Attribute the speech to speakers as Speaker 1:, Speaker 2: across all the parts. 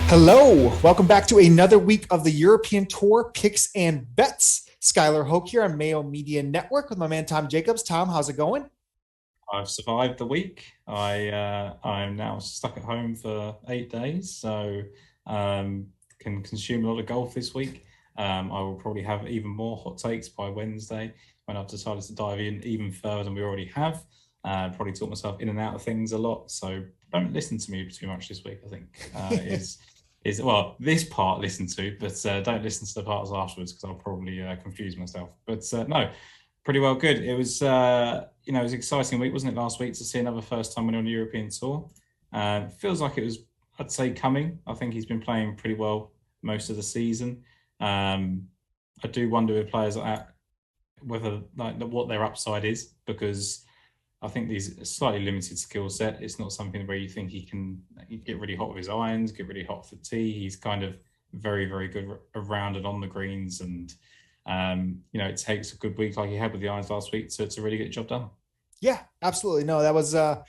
Speaker 1: Hello, welcome back to another week of the European Tour Picks and Bets. Skylar Hoke here on Mayo Media Network with my man Tom Jacobs. Tom, how's it going?
Speaker 2: I've survived the week. I'm now stuck at home for 8 days, so can consume a lot of golf this week. I will probably have even more hot takes by Wednesday when I've decided to dive in even further than we already have. Probably talk myself in and out of things a lot, so don't listen to me too much this week. I think is well, this part listen to, but don't listen to the parts afterwards because I'll probably confuse myself. But no, pretty well good. It was it was an exciting week, wasn't it, last week to see another first time winner on the European Tour. Feels like it was, I'd say, coming. I think he's been playing pretty well most of the season. I do wonder with players like that whether like what their upside is, because I think these slightly limited skill set. It's not something where you think he can get really hot with his irons, get really hot for tee. He's kind of very, very good around and on the greens. And, it takes a good week like he had with the irons last week to really get the job done.
Speaker 1: Yeah, absolutely. No, that was a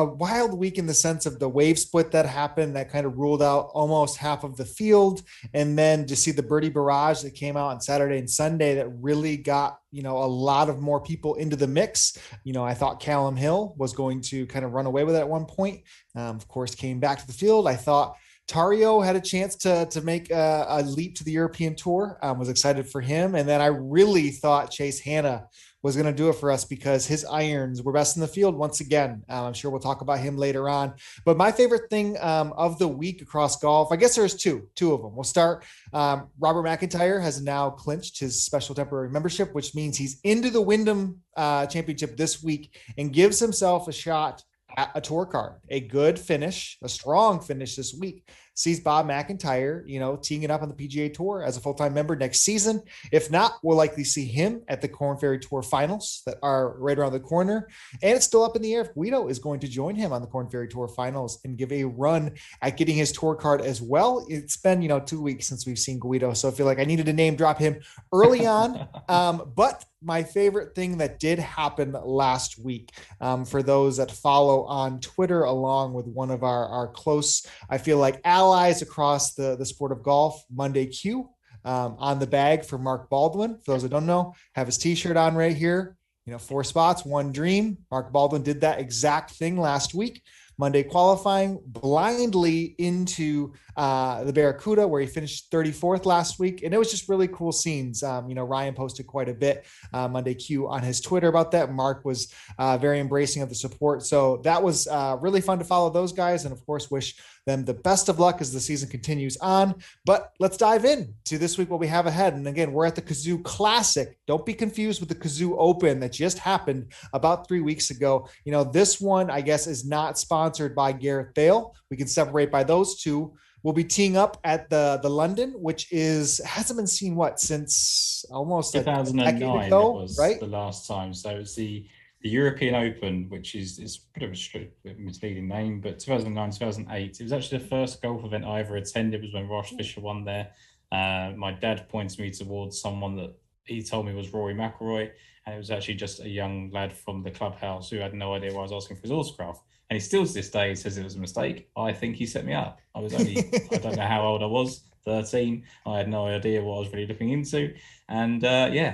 Speaker 1: wild week in the sense of the wave split that happened that kind of ruled out almost half of the field. And then to see the birdie barrage that came out on Saturday and Sunday that really got, a lot of more people into the mix. I thought Callum Hill was going to kind of run away with it at one point. Of course, came back to the field. I thought Tario had a chance to make a leap to the European Tour. Was excited for him. And then I really thought Chase Hanna was going to do it for us because his irons were best in the field once again. I'm sure we'll talk about him later on. But my favorite thing of the week across golf, I guess there's two of them. We'll start. Robert McIntyre has now clinched his special temporary membership, which means he's into the Wyndham Championship this week and gives himself a shot at a tour card. A good finish, a strong finish this week sees Bob McIntyre, teeing it up on the PGA Tour as a full-time member next season. If not, we'll likely see him at the Korn Ferry Tour finals that are right around the corner. And it's still up in the air if Guido is going to join him on the Korn Ferry Tour finals and give a run at getting his tour card as well. It's been, 2 weeks since we've seen Guido, so I feel like I needed to name drop him early on. But my favorite thing that did happen last week, for those that follow on Twitter, along with one of our close, I feel like, allies across the sport of golf, Monday Q, on the bag for Mark Baldwin. For those that don't know, have his t-shirt on right here. 4 spots, one dream. Mark Baldwin did that exact thing last week. Monday qualifying blindly into the Barracuda, where he finished 34th last week. And it was just really cool scenes. Ryan posted quite a bit Monday Q on his Twitter about that. Mark was very embracing of the support. So that was really fun to follow those guys. And of course, wish them the best of luck as the season continues on. But let's dive in to this week, what we have ahead. And again, we're at the Cazoo Classic. Don't be confused with the Cazoo Open that just happened about 3 weeks ago. This one, I guess, is not sponsored by Gareth Bale. We can separate by those two. We'll be teeing up at the London, which hasn't been seen since almost a decade
Speaker 2: 2009 it
Speaker 1: ago,
Speaker 2: was
Speaker 1: right?
Speaker 2: the last time. So it was the European Open, which is a bit of a misleading name, but 2009, 2008. It was actually the first golf event I ever attended. Was when Ross Fisher won there. My dad pointed me towards someone that he told me was Rory McIlroy, and it was actually just a young lad from the clubhouse who had no idea why I was asking for his autograph. And he still to this day says it was a mistake. I think he set me up. I was only, I don't know how old I was, 13. I had no idea what I was really looking into. And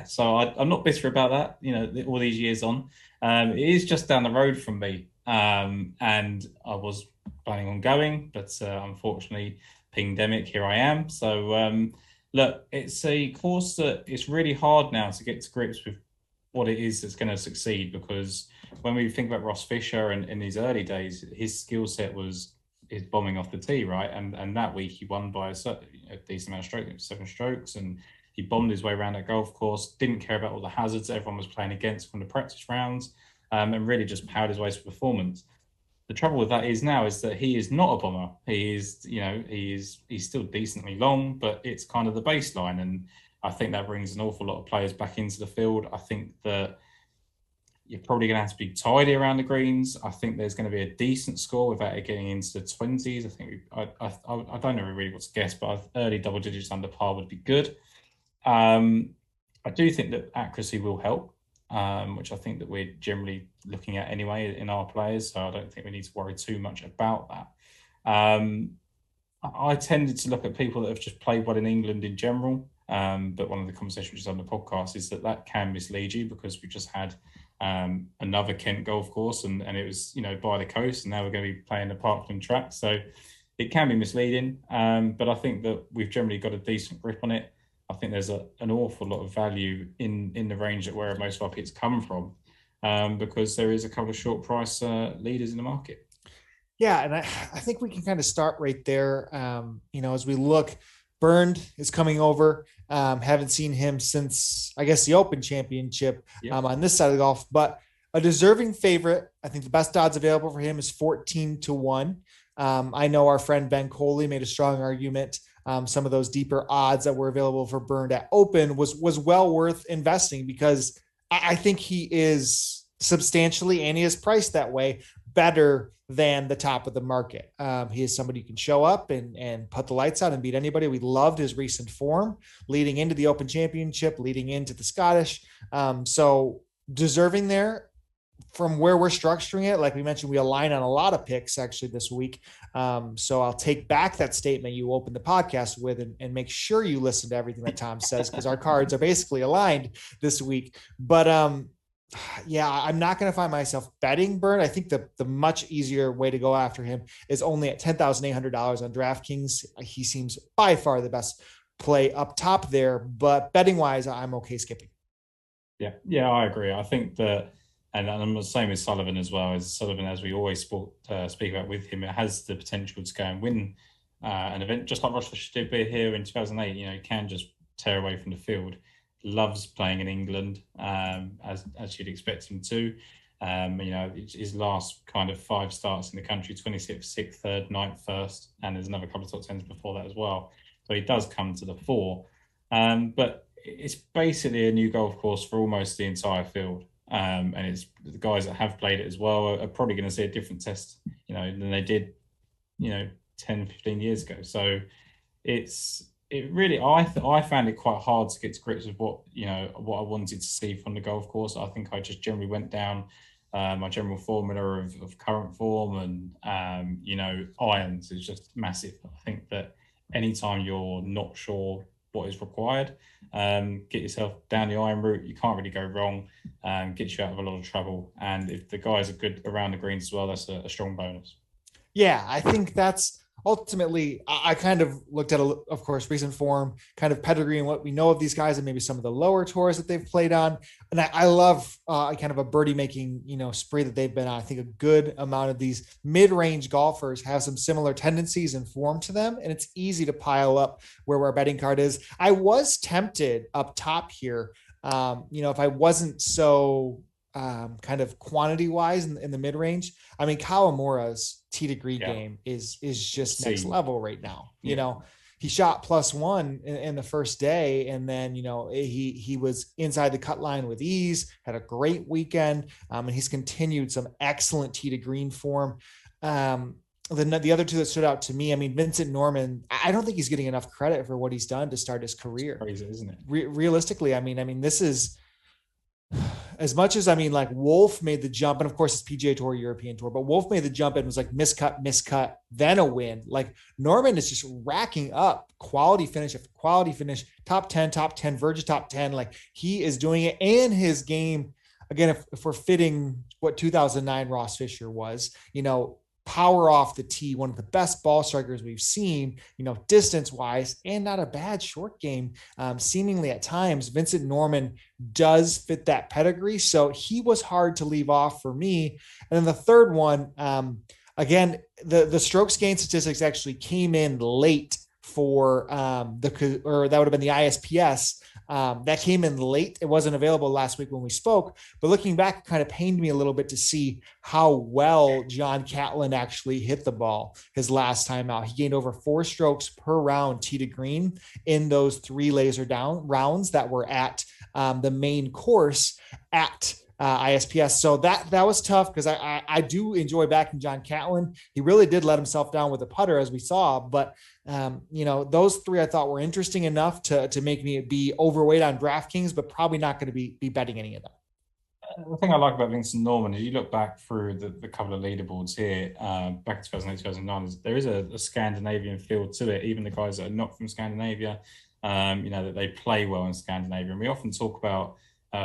Speaker 2: so I'm not bitter about that, all these years on. It is just down the road from me. And I was planning on going, but unfortunately, pandemic, here I am. So look, it's a course that it's really hard now to get to grips with what it is that's going to succeed, because when we think about Ross Fisher and in his early days, his skill set was his bombing off the tee, right? And that week he won by a decent amount of strokes, 7 strokes, and he bombed his way around that golf course, didn't care about all the hazards everyone was playing against from the practice rounds, and really just powered his way to performance. The trouble with that is that he is not a bomber. He's still decently long, but it's kind of the baseline. And I think that brings an awful lot of players back into the field. I think that you're probably going to have to be tidy around the greens. I think there's going to be a decent score without it getting into the 20s. I think I don't know really what to guess, but early double digits under par would be good. I do think that accuracy will help, which I think that we're generally looking at anyway in our players. So I don't think we need to worry too much about that. I tended to look at people that have just played well in England in general. But one of the conversations on the podcast is that can mislead you, because we just had another Kent golf course, and it was, by the coast, and now we're going to be playing the Parkland track. So it can be misleading. But I think that we've generally got a decent grip on it. I think there's an awful lot of value in the range that where most of our picks come from, because there is a couple of short price leaders in the market.
Speaker 1: Yeah, and I think we can kind of start right there. As we look, Burned is coming over. Haven't seen him since, I guess, the Open Championship on this side of the golf, but a deserving favorite. I think the best odds available for him is 14-1. I know our friend Ben Coley made a strong argument. Some of those deeper odds that were available for Burned at Open was well worth investing, because I think he is substantially, and he is priced that way, better than the top of the market. He is somebody who can show up and put the lights out and beat anybody. We loved his recent form leading into the Open Championship, leading into the Scottish. So deserving there. From where we're structuring it, like we mentioned, we align on a lot of picks actually this week. So I'll take back that statement you opened the podcast with, and make sure you listen to everything that Tom says, because our cards are basically aligned this week. But yeah, I'm not going to find myself betting Burn. I think the much easier way to go after him is only at $10,800 on DraftKings. He seems by far the best play up top there, but betting wise, I'm okay skipping.
Speaker 2: Yeah, I agree. I think that, and I'm the same with Sullivan as well. As Sullivan, as we always speak about with him, it has the potential to go and win an event, just like Ross Fisher did here in 2008. He can just tear away from the field. Loves playing in England, as you'd expect him to. His last kind of 5 starts in the country: 26th, 6th, 3rd, 9th, 1st, and there's another couple of top 10s before that as well. So he does come to the fore. But it's basically a new golf course for almost the entire field. And it's the guys that have played it as well are probably going to see a different test, than they did, 10, 15 years ago. So I found it quite hard to get to grips with what I wanted to see from the golf course. I think I just generally went down my general formula of current form, and irons is just massive. I think that anytime you're not sure what is required, get yourself down the iron route. You can't really go wrong. Gets you out of a lot of trouble, and if the guys are good around the greens as well, that's a strong bonus.
Speaker 1: Yeah, I think that's ultimately, I kind of looked at, of course, recent form, kind of pedigree, and what we know of these guys, and maybe some of the lower tours that they've played on. And I love kind of a birdie making, spree that they've been on. I think a good amount of these mid-range golfers have some similar tendencies and form to them, and it's easy to pile up where our betting card is. I was tempted up top here. If I wasn't so kind of quantity wise in the mid range. I mean, Kawamura's tee to green game is just next level right now. He shot +1 in the first day, and then he was inside the cut line with ease. Had a great weekend, and he's continued some excellent tee to green form. The other two that stood out to me, I mean, Vincent Norman, I don't think he's getting enough credit for what he's done to start his career.
Speaker 2: It's crazy, isn't it?
Speaker 1: Realistically, I mean, this is, as much as, like Wolf made the jump, and of course it's PGA Tour, European Tour, but Wolf made the jump and was like miscut, then a win. Like Norman is just racking up quality finish after quality finish, top 10, verge top 10. Like he is doing it, and his game, again, if we're fitting what 2009 Ross Fisher was, power off the tee, one of the best ball strikers we've seen, distance wise, and not a bad short game. Seemingly at times, Vincent Norman does fit that pedigree. So he was hard to leave off for me. And then the third one, again, the strokes gain statistics actually came in late for that would have been the ISPS. That came in late. It wasn't available last week when we spoke, but looking back, it kind of pained me a little bit to see how well John Catlin actually hit the ball his last time out. He gained over 4 strokes per round tee to green in those 3 laser down rounds that were at the main course at ISPS. So that was tough, because I do enjoy backing John Catlin. He really did let himself down with a putter, as we saw, but those 3 I thought were interesting enough to make me be overweight on DraftKings, but probably not going to be betting any of them.
Speaker 2: The thing I like about Vincent Norman is you look back through the couple of leaderboards here, back in 2008, 2009, there is a Scandinavian feel to it. Even the guys that are not from Scandinavia, that they play well in Scandinavia. And we often talk about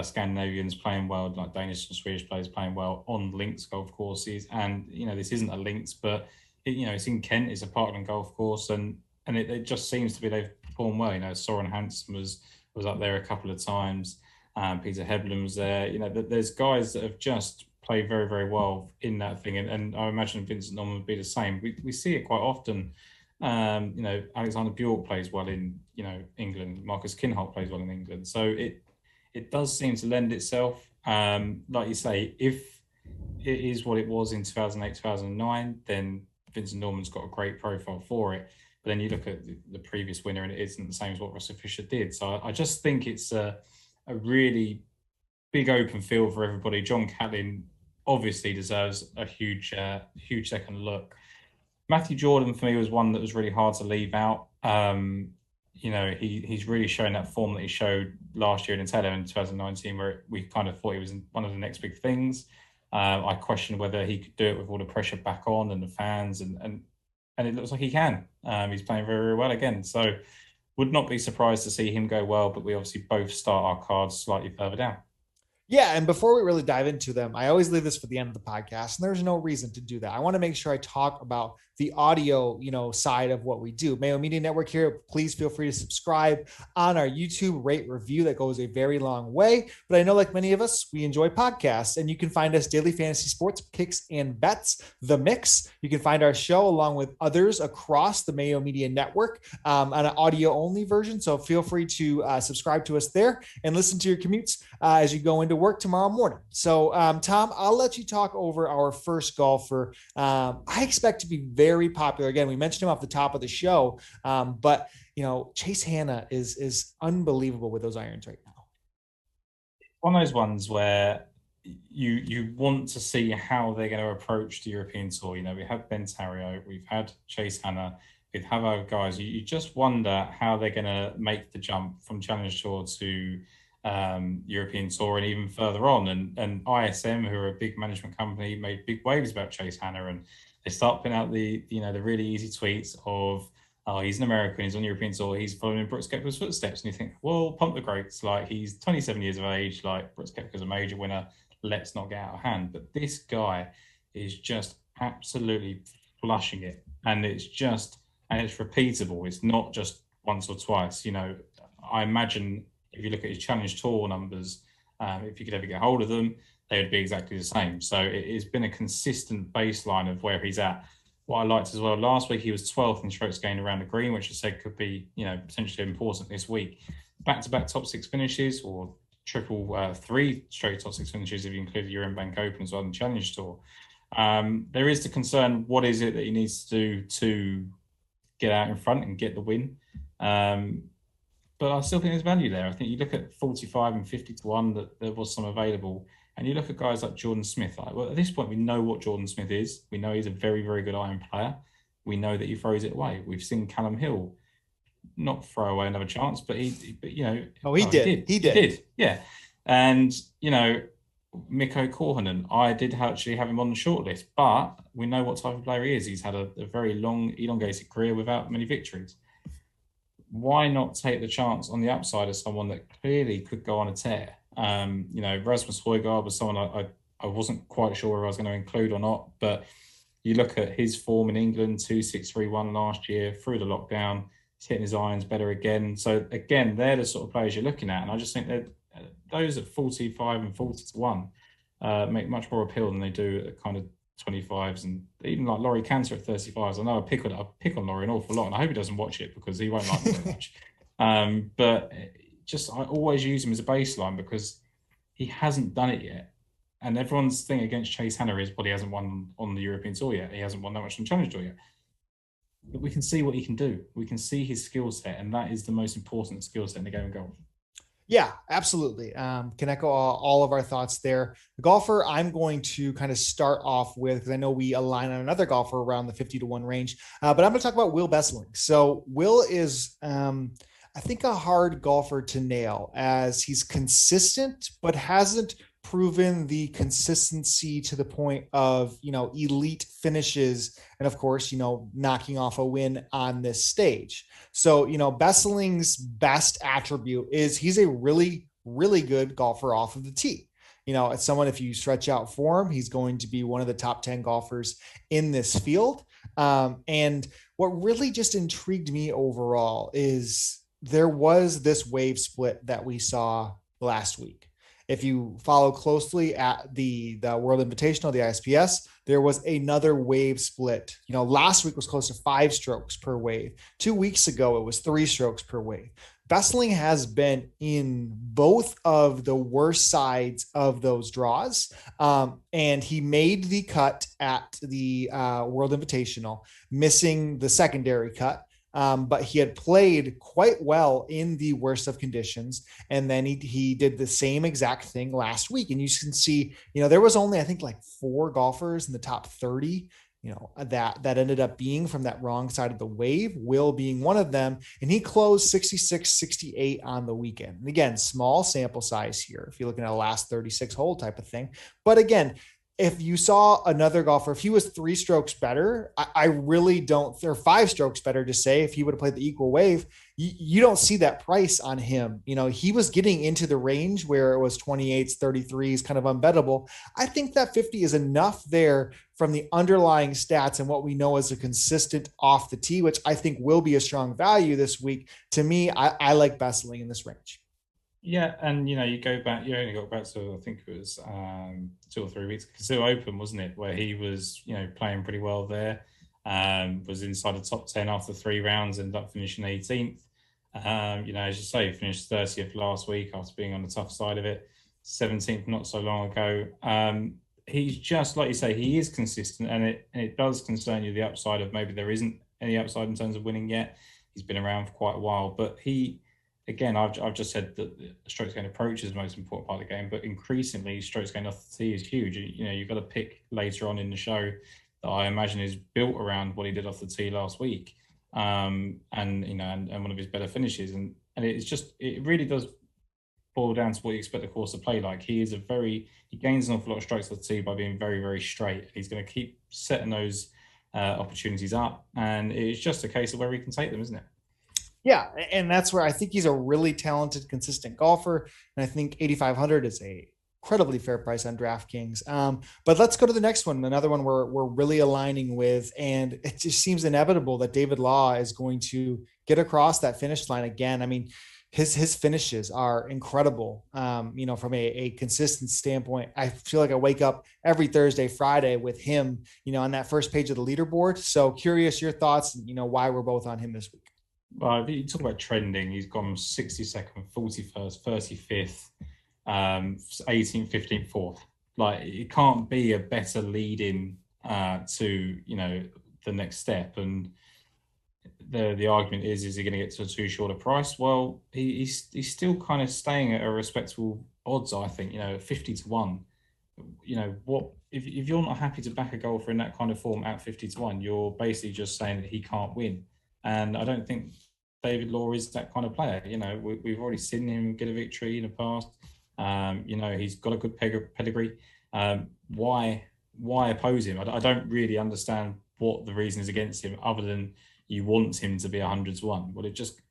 Speaker 2: Scandinavians playing well, like Danish and Swedish players playing well on links golf courses. And, this isn't a links, but, it's in Kent, it's a Parkland golf course. And it just seems to be they've performed well. Soren Hansen was up there a couple of times. Peter Heblen was there. There's guys that have just played very, very well in that thing. And I imagine Vincent Norman would be the same. We see it quite often. Alexander Bjork plays well in, England. Marcus Kinholt plays well in England. So it does seem to lend itself. Like you say, if it is what it was in 2008, 2009, then Vincent Norman's got a great profile for it. But then you look at the previous winner and it isn't the same as what Russell Fisher did. So I just think it's a really big open field for everybody. John Catlin obviously deserves a huge second look. Matthew Jordan for me was one that was really hard to leave out. He's really shown that form that he showed last year in Nutella in 2019, where we kind of thought he was one of the next big things. I questioned whether he could do it with all the pressure back on and the fans, and it looks like he can. He's playing very, very well again. So would not be surprised to see him go well, but we obviously both start our cards slightly further down.
Speaker 1: Yeah, and before we really dive into them, I always leave this for the end of the podcast, and there's no reason to do that. I want to make sure I talk about the audio, side of what we do. Mayo Media Network here. Please feel free to subscribe on our YouTube, rate, review. That goes a very long way. But I know, like many of us, we enjoy podcasts, and you can find us daily fantasy sports picks and bets, The Mix. You can find our show along with others across the Mayo Media Network on an audio only version. So feel free to subscribe to us there and listen to your commutes as you go into work tomorrow morning. So, Tom, I'll let you talk over our first golfer. I expect to be very popular. Again, we mentioned him off the top of the show, but Chase Hanna is unbelievable with those irons right now.
Speaker 2: One of those ones where you want to see how they're going to approach the European Tour. We have Ben Tarrio, we've had Chase Hanna, we've had other guys. You just wonder how they're going to make the jump from Challenge Tour to European Tour and even further on. And ISM, who are a big management company, made big waves about Chase Hanna, and they start putting out the really easy tweets of, oh, he's an American, he's on European Tour, he's following in Brooks Koepka's footsteps. And you think, well, pump the brakes. Like, he's 27 years of age, like Brooks Koepka's a major winner. Let's not get out of hand. But this guy is just absolutely flushing it. And it's repeatable. It's not just once or twice. I imagine if you look at his Challenge Tour numbers, if you could ever get hold of them, they would be exactly the same. So it's been a consistent baseline of where he's at. What I liked as well, last week he was 12th in strokes gained around the green, which I said could be, potentially important this week. Back-to-back top six finishes, or triple three straight top six finishes if you include the European Bank Open as well in the Challenge Tour. There is the concern, what is it that he needs to do to get out in front and get the win? But I still think there's value there. I think you look at 45 and 50 to 1 that there was some available. And you look at guys like Jordan Smith. Well, at this point, we know what Jordan Smith is. We know he's a very, very good iron player. We know that he throws it away. We've seen Callum Hill not throw away another chance, but he did.
Speaker 1: He did.
Speaker 2: Yeah. And, Mikko Korhonen, I did actually have him on the shortlist, but we know what type of player he is. He's had a very long, elongated career without many victories. Why not take the chance on the upside of someone that clearly could go on a tear? Rasmus Højgaard was someone I wasn't quite sure whether I was going to include or not, but you look at his form in England, 2-6-3-1 last year through the lockdown, he's hitting his irons better again. So again, they're the sort of players you're looking at. And I just think that those at 45 and 40 to 1 make much more appeal than they do at kind of 25s, and even like Laurie Cantor at 35s. I know I pick on Laurie an awful lot, and I hope he doesn't watch it because he won't like me very much. But I always use him as a baseline because he hasn't done it yet. And everyone's thing against Chase Hanna is, well, he hasn't won on the European Tour yet. He hasn't won that much on the Challenge Tour yet. But we can see what he can do. We can see his skill set, and that is the most important skill set in the game of golf.
Speaker 1: Yeah, absolutely. Can echo all of our thoughts there. The golfer I'm going to kind of start off with, because I know we align on another golfer around the 50 to 1 range, but I'm going to talk about Will Besseling. So Will is, I think, a hard golfer to nail, as he's consistent, but hasn't proven the consistency to the point of, elite finishes. And of course, knocking off a win on this stage. So, Besseling's best attribute is he's a really, really good golfer off of the tee. It's someone, if you stretch out for him, he's going to be one of the top 10 golfers in this field. And what really just intrigued me overall is there was this wave split that we saw last week. If you follow closely at the World Invitational, the ISPS, there was another wave split. Last week was close to 5 strokes per wave. 2 weeks ago, it was 3 strokes per wave. Besseling has been in both of the worst sides of those draws. And he made the cut at the World Invitational, missing the secondary cut. But he had played quite well in the worst of conditions. And then he did the same exact thing last week. And you can see, there was only, I think, like 4 golfers in the top 30, that ended up being from that wrong side of the wave, Will being one of them. And he closed 66-68 on the weekend. And again, small sample size here, if you're looking at a last 36 hole type of thing. But again, if you saw another golfer, if he was 3 strokes better, I really don't, or 5 strokes better to say, if he would have played the equal wave, you don't see that price on him. He was getting into the range where it was 28s, 33s, kind of unbettable. I think that 50 is enough there from the underlying stats and what we know as a consistent off the tee, which I think will be a strong value this week. To me, I like Besseling in this range.
Speaker 2: Yeah, and you only got back to, I think it was 2 or 3 weeks, Cazoo Open, wasn't it, where he was, playing pretty well there, was inside the top 10 after 3 rounds, ended up finishing 18th. As you say, he finished 30th last week after being on the tough side of it, 17th not so long ago. He's just, like you say, he is consistent, and it does concern you, the upside of maybe there isn't any upside in terms of winning yet. He's been around for quite a while, but again, I've just said that the strokes gained approach is the most important part of the game, but increasingly strokes gained off the tee is huge. You've got to pick later on in the show that I imagine is built around what he did off the tee last week, and one of his better finishes, and it really does boil down to what you expect the course to play like. He gains an awful lot of strokes off the tee by being very, very straight. He's going to keep setting those opportunities up, and it's just a case of where he can take them, isn't it?
Speaker 1: Yeah, and that's where I think he's a really talented, consistent golfer. And I think 8,500 is a incredibly fair price on DraftKings. But let's go to the next one, another one we're really aligning with. And it just seems inevitable that David Law is going to get across that finish line again. I mean, his finishes are incredible. From a consistent standpoint, I feel like I wake up every Thursday, Friday with him, on that first page of the leaderboard. So curious your thoughts, why we're both on him this week.
Speaker 2: Well, if you talk about trending, he's gone 62nd, 41st, 35th, 18th, 15th, 4th. Like, it can't be a better lead in to, the next step. And the argument is he going to get to a too short a price? Well, he's still kind of staying at a respectable odds, I think, 50-1. What if you're not happy to back a golfer in that kind of form at 50-1, you're basically just saying that he can't win. And I don't think David Law is that kind of player. We've already seen him get a victory in the past. He's got a good pedigree. Why oppose him? I don't really understand what the reason is against him, other than you want him to be 100-1. Well, it just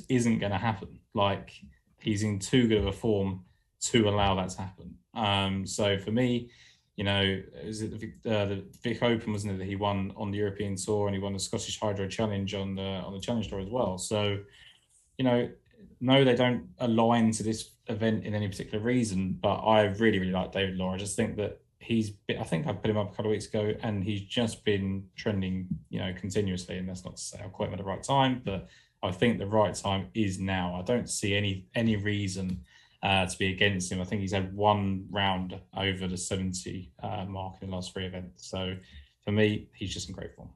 Speaker 2: isn't going to happen. Like, he's in too good of a form to allow that to happen. So for me, is it the Vic Open, wasn't it, that he won on the European Tour, and he won the Scottish Hydro Challenge on the Challenge Tour as well. So, no, they don't align to this event in any particular reason, but I really, really like David Law. I just think that I think I put him up a couple of weeks ago, and he's just been trending, continuously. And that's not to say I'll quote him at the right time, but I think the right time is now. I don't see any reason to be against him. I think he's had 1 round over the 70 mark in the last 3 events. So for me, he's just in great form.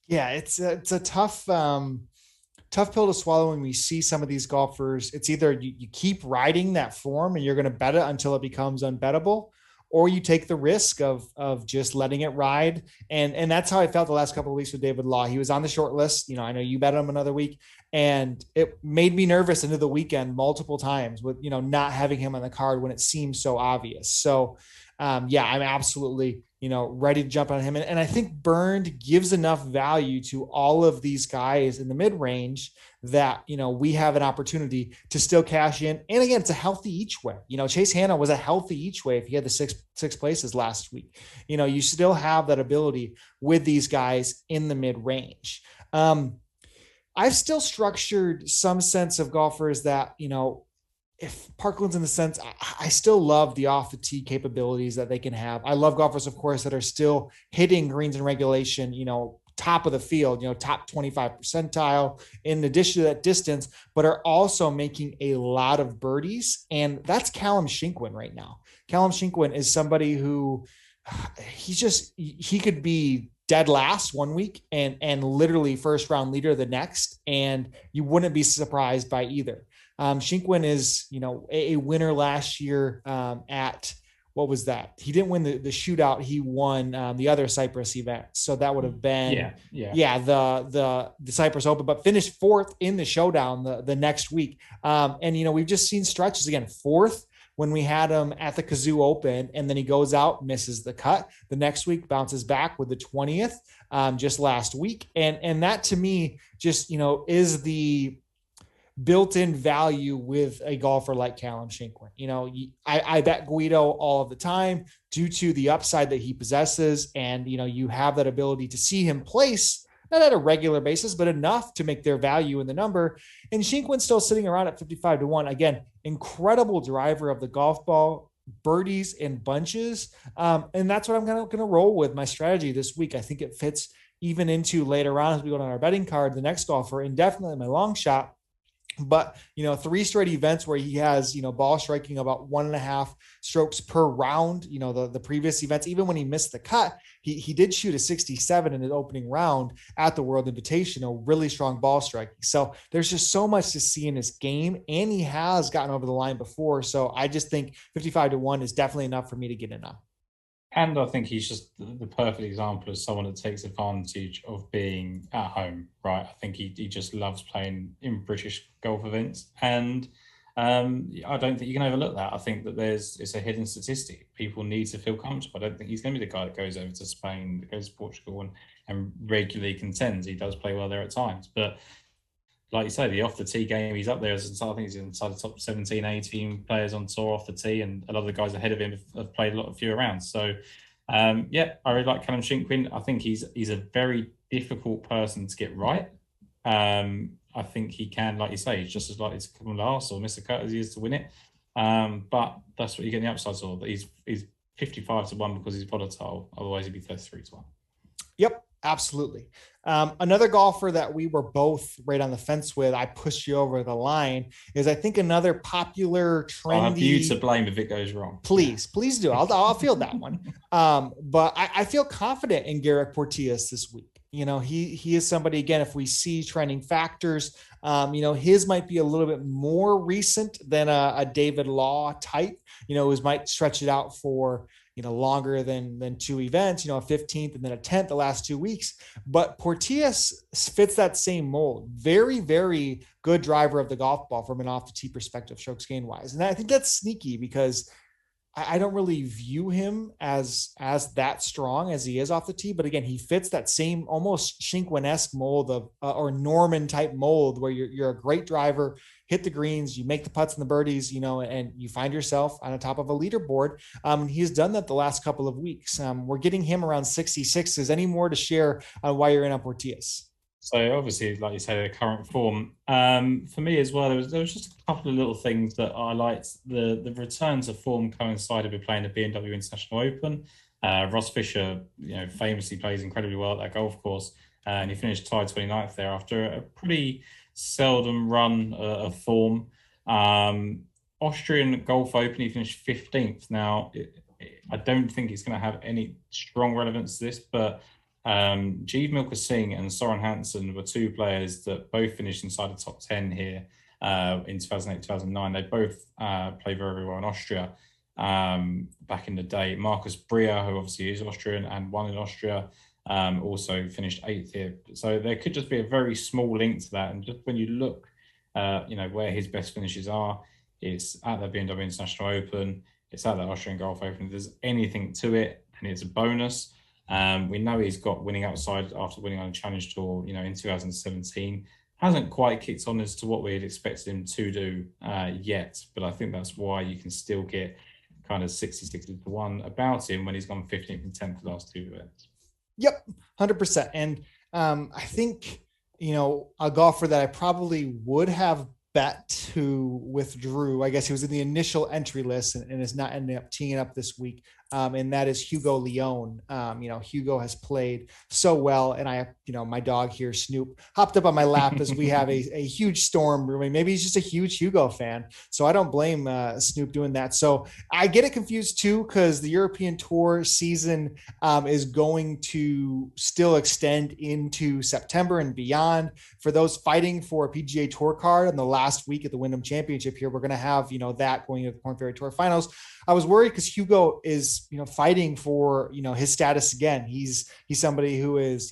Speaker 1: Yeah, it's a tough pill to swallow when we see some of these golfers. It's either you keep riding that form and you're going to bet it until it becomes unbettable, or you take the risk of just letting it ride. And that's how I felt the last couple of weeks with David Law. He was on the short list. I know you bet him another week, and it made me nervous into the weekend multiple times with not having him on the card when it seemed so obvious. So yeah, I'm absolutely ready to jump on him. And I think Burned gives enough value to all of these guys in the mid range that, we have an opportunity to still cash in. And again, it's a healthy each way. Chase Hanna was a healthy each way if he had the six places last week. You still have that ability with these guys in the mid range. I've still structured some sense of golfers that, if Parkland's in the sense, I still love the off the tee capabilities that they can have. I love golfers, of course, that are still hitting greens in regulation, top of the field, top 25 percentile in addition to that distance, but are also making a lot of birdies. And that's Callum Shinkwin right now. Callum Shinkwin is somebody who he could be dead last one week and literally first round leader the next, and you wouldn't be surprised by either. Shinkwin is, a winner last year at, what was that? He didn't win the shootout. He won the other Cyprus event. So that would have been, the Cyprus Open, but finished fourth in the showdown the next week. And, we've just seen stretches again, fourth when we had him at the Cazoo Open, and then he goes out, misses the cut. The next week bounces back with the 20th just last week. And that to me just, is the built-in value with a golfer like Callum Shinkwin. I bet Guido all of the time due to the upside that he possesses. And, you have that ability to see him place, not at a regular basis, but enough to make their value in the number. And Shinkwin's still sitting around at 55-1. Again, incredible driver of the golf ball, birdies and bunches. And that's what I'm going to roll with my strategy this week. I think it fits even into later on as we go on our betting card, the next golfer, and definitely my long shot. But, 3 straight events where he has, ball striking about 1.5 strokes per round, the previous events, even when he missed the cut, he did shoot a 67 in his opening round at the World Invitational, really strong ball striking. So there's just so much to see in his game, and he has gotten over the line before. So I just think 55-1 is definitely enough for me to get in on.
Speaker 2: And I think he's just the perfect example of someone that takes advantage of being at home, right? I think he just loves playing in British golf events. And I don't think you can overlook that. I think that it's a hidden statistic. People need to feel comfortable. I don't think he's going to be the guy that goes over to Spain, that goes to Portugal and regularly contends. He does play well there at times. But like you say, the off the tee game, he's up there as I think he's inside the top 17, 18 players on tour off the tee, and a lot of the guys ahead of him have played a fewer rounds. So, I really like Callum Shinkwin. I think he's a very difficult person to get right. I think he can, like you say, he's just as likely to come last or miss a cut as he is to win it. But that's what you get in the upside of. He's 55-1 because he's volatile. Otherwise, he'd be 33-1.
Speaker 1: Yep. Absolutely. Another golfer that we were both right on the fence with, I pushed you over the line, is I think another popular trendy.
Speaker 2: I'll have you to blame if it goes wrong.
Speaker 1: Please do. I'll field that one. But I feel confident in Garrick Portillas this week. He is somebody, again, if we see trending factors, his might be a little bit more recent than a David Law type, who might stretch it out for, longer than 2 events, a 15th and then a 10th the last 2 weeks. But Portillas fits that same mold. Very, very good driver of the golf ball from an off the tee perspective, strokes gain wise. And I think that's sneaky because I don't really view him as that strong as he is off the tee. But again, he fits that same almost Shinkwin-esque mold of or Norman type mold where you're a great driver, hit the greens, you make the putts and the birdies, and you find yourself on the top of a leaderboard. He's done that the last couple of weeks. We're getting him around 66. Is any more to share on why you're in on Portillas?
Speaker 2: So obviously, like you say, the current form. For me as well, there was just a couple of little things that I liked. The return to form coincided with playing the BMW International Open. Ross Fisher, famously plays incredibly well at that golf course, and he finished tied 29th there after a pretty seldom run of form. Austrian Golf Open, he finished 15th. Now, I don't think it's going to have any strong relevance to this, but Jeev Milka Singh and Soren Hansen were 2 players that both finished inside the top 10 here in 2008, 2009. They both played very, very well in Austria. back in the day. Marcus Bria, who obviously is Austrian and won in Austria, also finished 8th here. So there could just be a very small link to that. And just when you look, where his best finishes are, it's at the BMW International Open, it's at the Austrian Golf Open. If there's anything to it, then it's a bonus. We know he's got winning outside after winning on a Challenge Tour, in 2017. Hasn't quite kicked on as to what we had expected him to do yet, but I think that's why you can still get kind of 60 to 1 about him when he's gone 15th and 10th the last 2 events.
Speaker 1: Yep, 100%. And I think, a golfer that I probably would have bet who withdrew, I guess he was in the initial entry list and is not ending up teeing up this week. And that is Hugo Leon. Hugo has played so well. And my dog here, Snoop, hopped up on my lap as we have a huge storm brewing. Maybe he's just a huge Hugo fan. So I don't blame Snoop doing that. So I get it confused too, because the European Tour season is going to still extend into September and beyond. For those fighting for a PGA Tour card on the last week at the Wyndham Championship here, we're going to have, that going to the Korn Ferry Tour finals. I was worried because Hugo is, fighting for, his status again. He's somebody who is,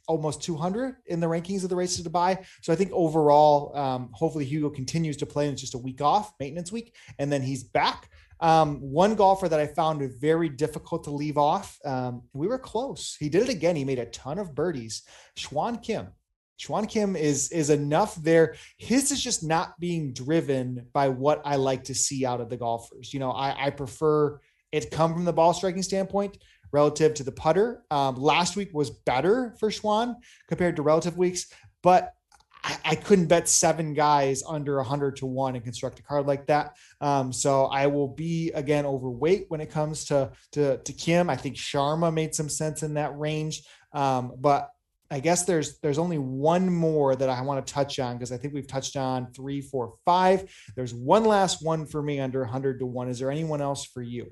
Speaker 1: almost 200 in the rankings of the races to buy. So I think overall, hopefully Hugo continues to play, and it's just a week off, maintenance week, and then he's back. One golfer that I found it very difficult to leave off. We were close. He did it again. He made a ton of birdies. Schwan Kim is enough there. His is just not being driven by what I like to see out of the golfers. I prefer it come from the ball striking standpoint relative to the putter. Last week was better for Schwan compared to relative weeks, but I couldn't bet 7 guys under 100 to 1 and construct a card like that. So I will be again overweight when it comes to Kim. I think Sharma made some sense in that range. But I guess there's only one more that I want to touch on, because I think we've touched on 3, 4, 5. There's one last one for me under 100 to 1. Is there anyone else for you?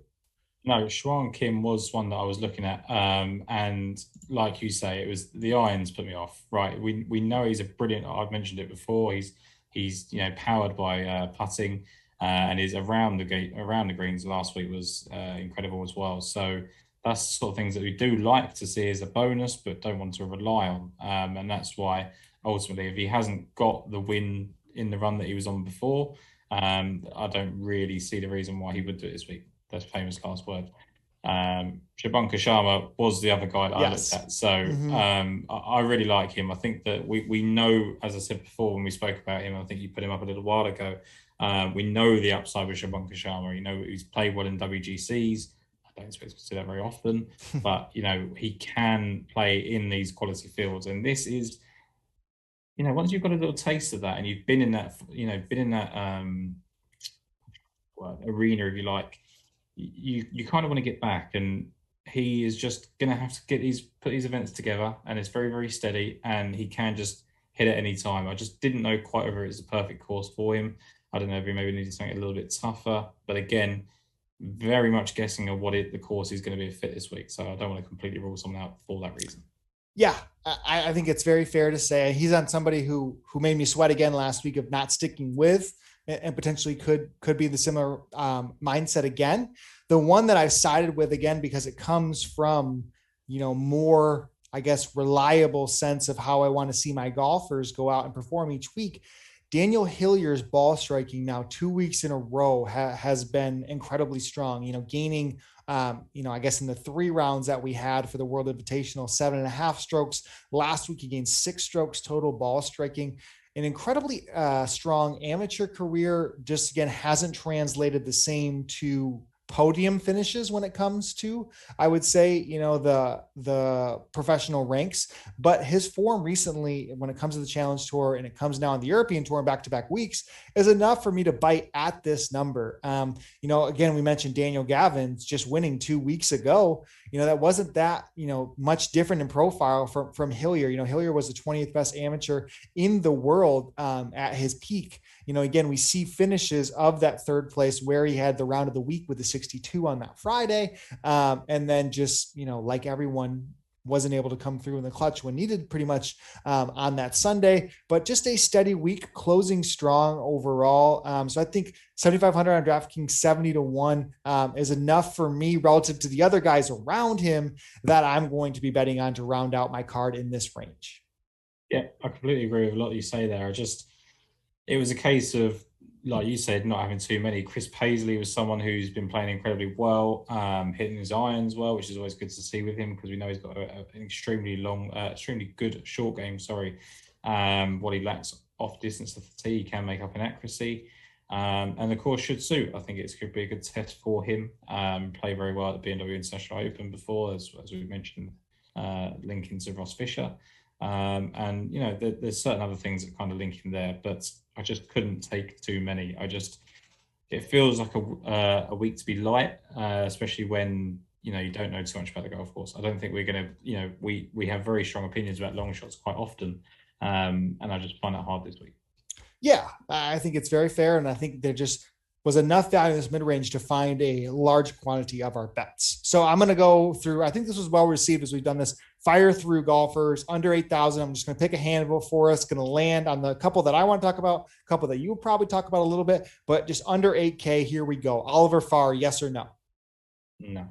Speaker 2: No, Schwan Kim was one that I was looking at. And like you say, it was the irons put me off, right? We know he's a brilliant, I've mentioned it before. He's powered by putting, and is around the greens last week was incredible as well. So that's the sort of things that we do like to see as a bonus, but don't want to rely on. And that's why ultimately, if he hasn't got the win in the run that he was on before, I don't really see the reason why he would do it this week. That's famous last word. Shubhankar Sharma was the other guy that I looked at. So I really like him. I think that we know, as I said before, when we spoke about him, I think you put him up a little while ago. We know the upside with Shubhankar Sharma. He's played well in WGCs. I don't expect to see that very often, but he can play in these quality fields. And this is, once you've got a little taste of that and you've been in that, arena, if you like, you kind of want to get back. And he is just going to have to put these events together, and it's very, very steady, and he can just hit at any time. I just didn't know quite whether it's a perfect course for him. I don't know if he maybe needed something a little bit tougher, but again, very much guessing of the course is going to be a fit this week. So I don't want to completely rule someone out for that reason.
Speaker 1: Yeah, I think it's very fair to say he's on somebody who made me sweat again last week of not sticking with, and potentially could be the similar mindset again. The one that I've sided with again, because it comes from, more, I guess, reliable sense of how I want to see my golfers go out and perform each week. Daniel Hillier's ball striking now 2 weeks in a row has been incredibly strong, gaining, I guess in the 3 rounds that we had for the World Invitational, 7.5 strokes. Last week, he gained 6 strokes total ball striking. An incredibly strong amateur career, just again, hasn't translated the same to podium finishes when it comes to, I would say, the professional ranks. But his form recently, when it comes to the Challenge Tour and it comes now on the European Tour in back-to-back weeks, is enough for me to bite at this number. Again, we mentioned Daniel Gavins just winning 2 weeks ago. That wasn't that, much different in profile from Hillier. Hillier was the 20th best amateur in the world at his peak. Again, we see finishes of that 3rd place where he had the round of the week with the 62 on that Friday. And then just, like everyone wasn't able to come through in the clutch when needed pretty much on that Sunday, but just a steady week, closing strong overall. So I think 7,500 on DraftKings, 70-1 is enough for me relative to the other guys around him that I'm going to be betting on to round out my card in this range.
Speaker 2: Yeah, I completely agree with a lot you say there. It was a case of, like you said, not having too many. Chris Paisley was someone who's been playing incredibly well, hitting his irons well, which is always good to see with him because we know he's got an extremely good short game. Sorry, what he lacks off distance of the tee, he can make up in accuracy. And of course, should suit. I think it could be a good test for him. Play very well at the BMW International Open before, as we mentioned, linking to Ross Fisher. And there's certain other things that kind of link in there, but I just couldn't take too many. It feels like a week to be light, especially when you don't know too much about the golf course. I don't think we're going to, we have very strong opinions about long shots quite often, and I just find that hard this week.
Speaker 1: Yeah, I think it's very fair, and I think there just was enough value in this mid-range to find a large quantity of our bets. So I'm going to go through, I think this was well received as we've done this, fire through golfers under 8,000. I'm just going to pick a handful for us, going to land on the couple that I want to talk about, a couple that you will probably talk about a little bit, but just under 8K, here we go. Oliver Farr, yes or no?
Speaker 2: No.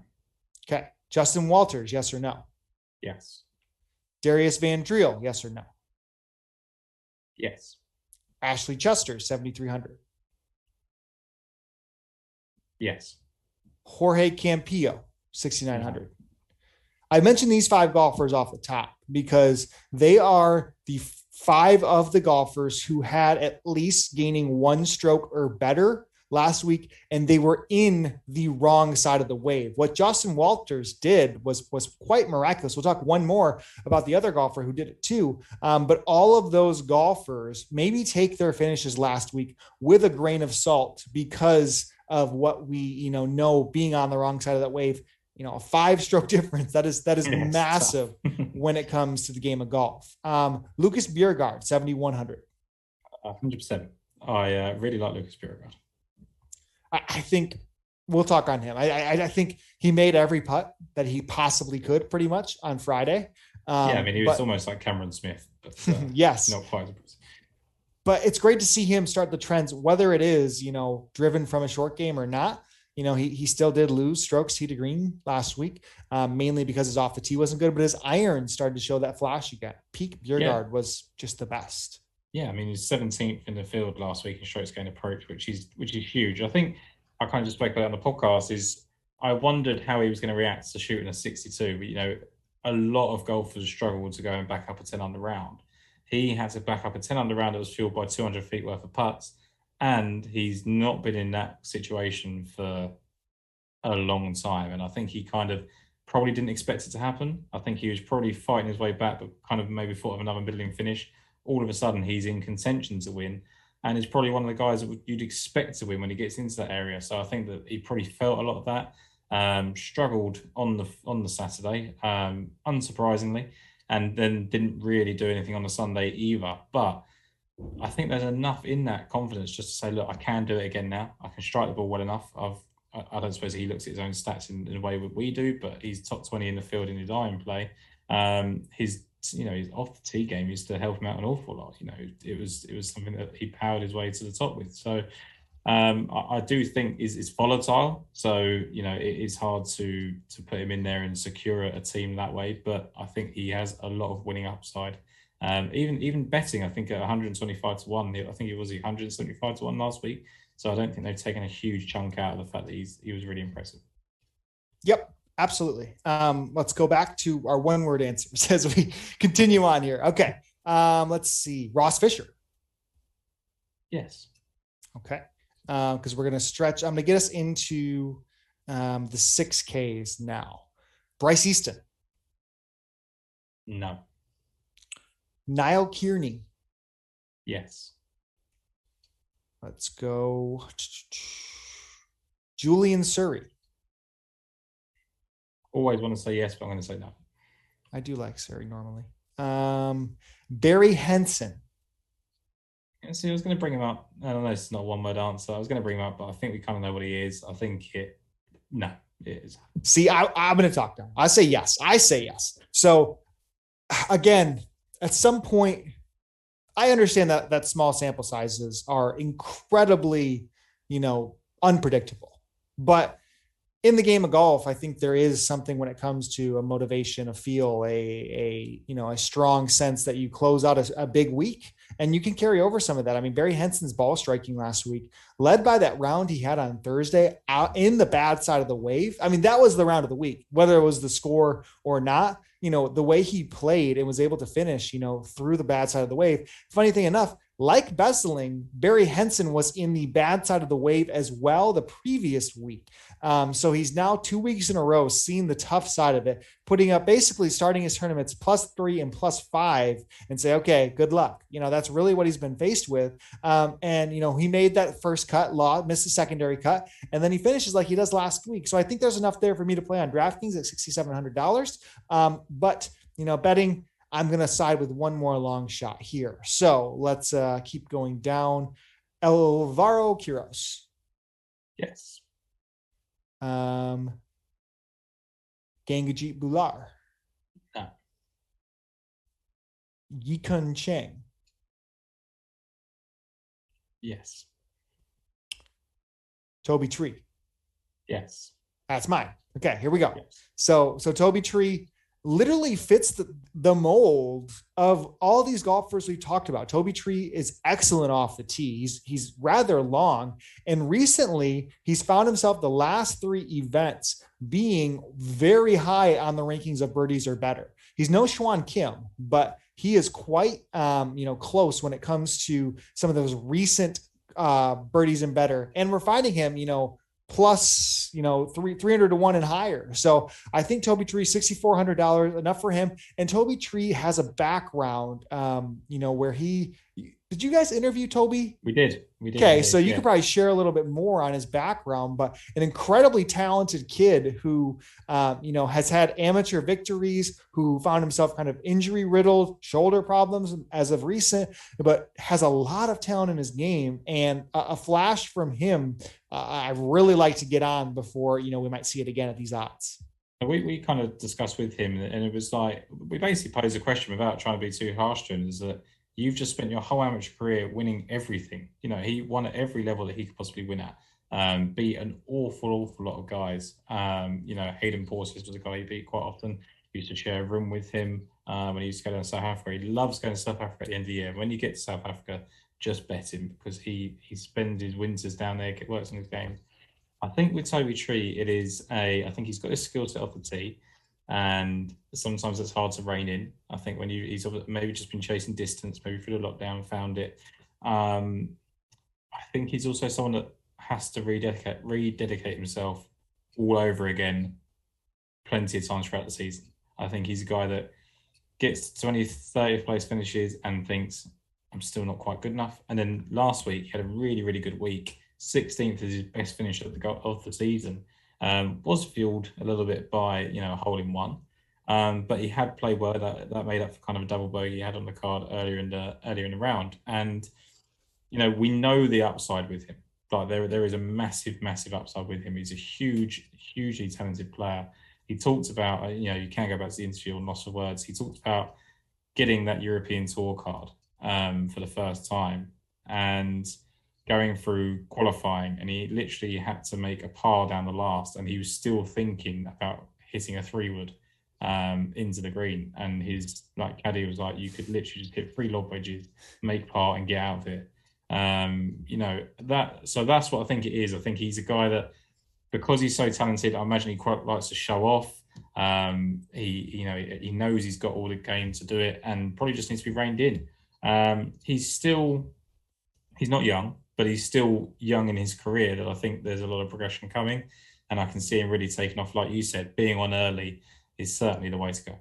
Speaker 1: Okay. Justin Walters, yes or no?
Speaker 2: Yes.
Speaker 1: Darius Van Driel, yes or no?
Speaker 2: Yes.
Speaker 1: Ashley Chester, 7,300.
Speaker 2: Yes.
Speaker 1: Jorge Campillo, 6,900. I mentioned these 5 golfers off the top because they are the 5 of the golfers who had at least gaining 1 stroke or better last week, and they were in the wrong side of the wave. What Justin Walters did was quite miraculous. We'll talk one more about the other golfer who did it too. But all of those golfers maybe take their finishes last week with a grain of salt because of what we know being on the wrong side of that wave. A 5-stroke difference that is massive when it comes to the game of golf. Lucas Bjerregaard, 7,100.
Speaker 2: 100%. I really like Lucas Bjerregaard.
Speaker 1: I think we'll talk on him. I think he made every putt that he possibly could pretty much on Friday.
Speaker 2: He was almost like Cameron Smith, but
Speaker 1: yes,
Speaker 2: not quite.
Speaker 1: But it's great to see him start the trends, whether it is, driven from a short game or not. He still did lose strokes tee to green last week, mainly because his off the tee wasn't good, but his iron started to show that flash again. Peak Bjerregaard was just the best.
Speaker 2: Yeah, he's 17th in the field last week in strokes gained approach, which is huge. I think I kind of just spoke about it on the podcast. Is I wondered how he was going to react to shooting a 62. But a lot of golfers struggled to go and back up a 10 under round. He had to back up a 10 under round that was fueled by 200 feet worth of putts, and he's not been in that situation for a long time. And I think he kind of probably didn't expect it to happen. I think he was probably fighting his way back, but kind of maybe thought of another middling finish. All of a sudden, he's in contention to win, and he's probably one of the guys that you'd expect to win when he gets into that area. So I think that he probably felt a lot of that. Struggled on the Saturday, unsurprisingly, and then didn't really do anything on the Sunday either. But I think there's enough in that confidence just to say, look, I can do it again now. I can strike the ball well enough. I don't suppose he looks at his own stats in the way that we do, but he's top 20 in the field in his iron play. His off the tee game used to help him out an awful lot. It was something that he powered his way to the top with. So I do think it's volatile. So it is hard to put him in there and secure a team that way. But I think he has a lot of winning upside. Even betting, I think at 125-1. I think it was 175-1 last week. So I don't think they've taken a huge chunk out of the fact that he was really impressive.
Speaker 1: Yep. Absolutely. Let's go back to our one-word answers as we continue on here. Okay. Let's see. Ross Fisher.
Speaker 2: Yes.
Speaker 1: Okay. Because we're going to stretch. I'm going to get us into the 6Ks now. Bryce Easton.
Speaker 2: No.
Speaker 1: Niall Kearney.
Speaker 2: Yes.
Speaker 1: Let's go. Julian Surrey.
Speaker 2: Always want to say yes, but I'm going to say no.
Speaker 1: I do like Surrey normally. Barry Henson.
Speaker 2: Yeah, see, I was going to bring him up. I don't know, it's not a one-word answer. I was going to bring him up, but I think we kind of know what he is. I think it is.
Speaker 1: See, I'm going to talk now. I say yes. So again, at some point, I understand that small sample sizes are incredibly, unpredictable. But in the game of golf, I think there is something when it comes to a motivation, a feel, a strong sense that you close out a big week and you can carry over some of that. I mean, Barry Henson's ball striking last week, led by that round he had on Thursday out in the bad side of the wave. I mean, that was the round of the week, whether it was the score or not. The way he played and was able to finish, through the bad side of the wave. Funny thing enough, like Besseling, Barry Henson was in the bad side of the wave as well the previous week. So he's now 2 weeks in a row seeing the tough side of it, putting up basically starting his tournaments +3 and +5 and say, okay, good luck. That's really what he's been faced with. And he made that first cut, missed the secondary cut, and then he finishes like he does last week. So I think there's enough there for me to play on DraftKings at $6,700. But, betting, I'm going to side with one more long shot here. So let's keep going down. Alvaro Quiros.
Speaker 2: Yes.
Speaker 1: Gangajit Bular.
Speaker 2: No.
Speaker 1: Yikun Cheng.
Speaker 2: Yes.
Speaker 1: Toby Tree.
Speaker 2: Yes.
Speaker 1: That's mine. Okay, here we go.
Speaker 2: Yes.
Speaker 1: So Toby Tree literally fits the mold of all these golfers we've talked about. Toby Tree is excellent off the tee. He's rather long. And recently he's found himself the last 3 events being very high on the rankings of birdies or better. He's no Schwan Kim, but he is quite, close when it comes to some of those recent birdies and better. And we're finding him, plus 300 to 1 and higher. So I think Toby Tree, $6,400, enough for him. And Toby Tree has a background where did you guys interview Toby?
Speaker 2: We did.
Speaker 1: Okay, so you could probably share a little bit more on his background, but an incredibly talented kid who, has had amateur victories, who found himself kind of injury riddled, shoulder problems as of recent, but has a lot of talent in his game. And a flash from him, I really like to get on before, we might see it again at these odds.
Speaker 2: We kind of discussed with him, and it was like, we basically posed a question without trying to be too harsh to him, is that you've just spent your whole amateur career winning everything. He won at every level that he could possibly win at. Beat an awful lot of guys. Hayden Portis was a guy he beat quite often. He used to share a room with him when he used to go down to South Africa. He loves going to South Africa at the end of the year. When you get to South Africa, just bet him, because he spends his winters down there, works on his game. I think with Toby Tree, I think he's got his skill set off the tee, and sometimes it's hard to rein in. I think when he's maybe just been chasing distance, maybe through the lockdown, found it. I think he's also someone that has to rededicate himself all over again plenty of times throughout the season. I think he's a guy that gets 20th, 30th place finishes and thinks, I'm still not quite good enough. And then last week, he had a really, really good week. 16th is his best finish of the season. Was fueled a little bit by a hole in one, but he had played well. That made up for kind of a double bogey he had on the card earlier in the round. And we know the upside with him. Like there is a massive upside with him. He's a hugely talented player. He talked about you can go back to the interview on loss of words. He talked about getting that European Tour card for the first time and going through qualifying, and he literally had to make a par down the last, and he was still thinking about hitting a 3-wood into the green. And his caddy was like, you could literally just hit 3 lob wedges, make par, and get out of it. So that's what I think it is. I think he's a guy that, because he's so talented, I imagine he quite likes to show off. He knows he's got all the game to do it, and probably just needs to be reined in. He's not young, but he's still young in his career, that I think there's a lot of progression coming, and I can see him really taking off. Like you said, being on early is certainly the way to go.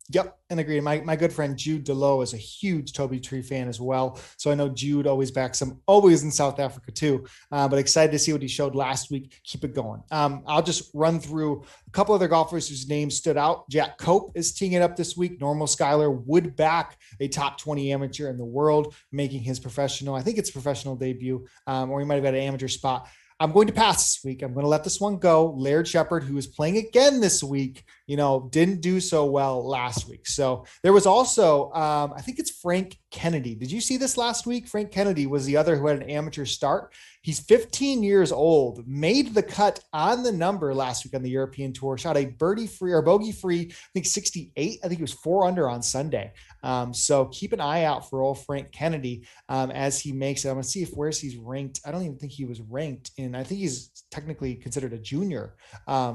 Speaker 1: Yep, and agree. My good friend Jude Delow is a huge Toby Tree fan as well. So I know Jude always backs him, always in South Africa too. But excited to see what he showed last week. Keep it going. I'll just run through a couple other golfers whose names stood out. Jack Cope is teeing it up this week. Normal Skylar would back a top 20 amateur in the world, making his professional debut, or he might have got an amateur spot. I'm going to pass this week. I'm going to let this one go. Laird Shepherd, who is playing again this week, didn't do so well last week. So there was also, I think it's Frank Kennedy. Did you see this last week? Frank Kennedy was the other who had an amateur start. He's 15 years old, made the cut on the number last week on the European Tour, shot a birdie free or bogey free, I think 68. I think he was 4 under on Sunday. So keep an eye out for old Frank Kennedy as he makes it. I'm going to see where he's ranked. I don't even think he was ranked in, I think he's technically considered a junior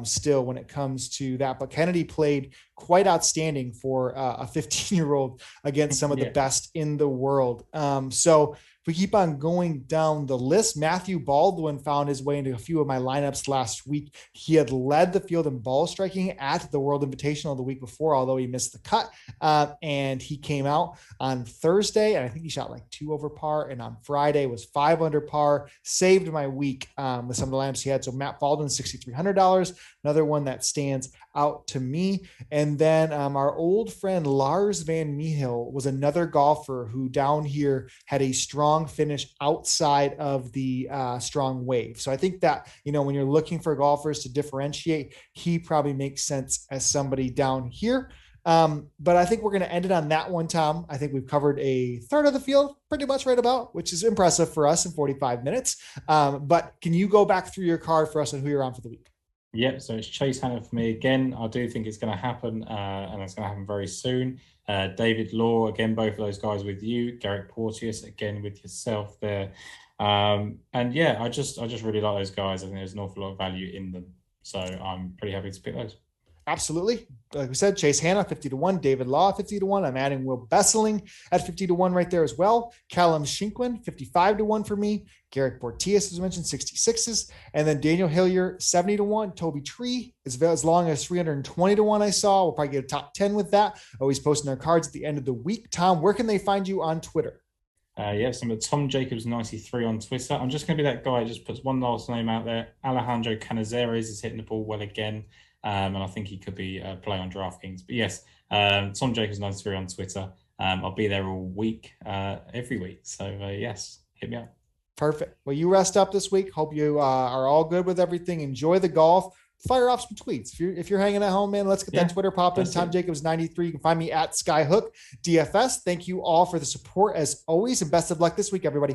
Speaker 1: still when it comes to that. But Kennedy played quite outstanding for a 15-year-old against some of the best in the world. So we keep on going down the list. Matthew Baldwin found his way into a few of my lineups last week. He had led the field in ball striking at the World Invitational the week before, although he missed the cut. And he came out on Thursday, and I think he shot like 2 over par. And on Friday was 5 under par. Saved my week with some of the lineups he had. So Matt Baldwin, $6,300. Another one that stands out to me. And then our old friend Lars Van Meijel was another golfer who down here had a strong finish outside of the strong wave. So I think that, when you're looking for golfers to differentiate, he probably makes sense as somebody down here. But I think we're going to end it on that one, Tom. I think we've covered a third of the field pretty much right about, which is impressive for us in 45 minutes. But can you go back through your card for us and who you're on for the week?
Speaker 2: Yep, so it's Chase Hannah for me again. I do think it's going to happen, and it's going to happen very soon. David Law, again, both of those guys with you. Garrett Porteous, again, with yourself there. And yeah, I just really like those guys. I think there's an awful lot of value in them. So I'm pretty happy to pick those.
Speaker 1: Absolutely. Like we said, Chase Hannah, 50-1, David Law, 50-1. I'm adding Will Besseling at 50-1 right there as well. Callum Shinkwin, 55-1 for me. Garrett Porteous, as mentioned, 66s. And then Daniel Hillier, 70-1. Toby Tree, as long as 320-1 I saw. We'll probably get a top 10 with that. Always posting our cards at the end of the week. Tom, where can they find you on Twitter?
Speaker 2: Yes, I'm at Tom Jacobs 93 on Twitter. I'm just going to be that guy who just puts one last name out there. Alejandro Canizares is hitting the ball well again. And I think he could be a play on DraftKings. But yes, Tom Jacobs 93 on Twitter. I'll be there all week, every week. So yes, hit me up.
Speaker 1: Perfect. Well, you rest up this week. Hope you are all good with everything. Enjoy the golf. Fire off some tweets. If you're hanging at home, man, let's get that Twitter popping. Tom Jacobs 93. You can find me at Skyhook DFS. Thank you all for the support as always, and best of luck this week, everybody.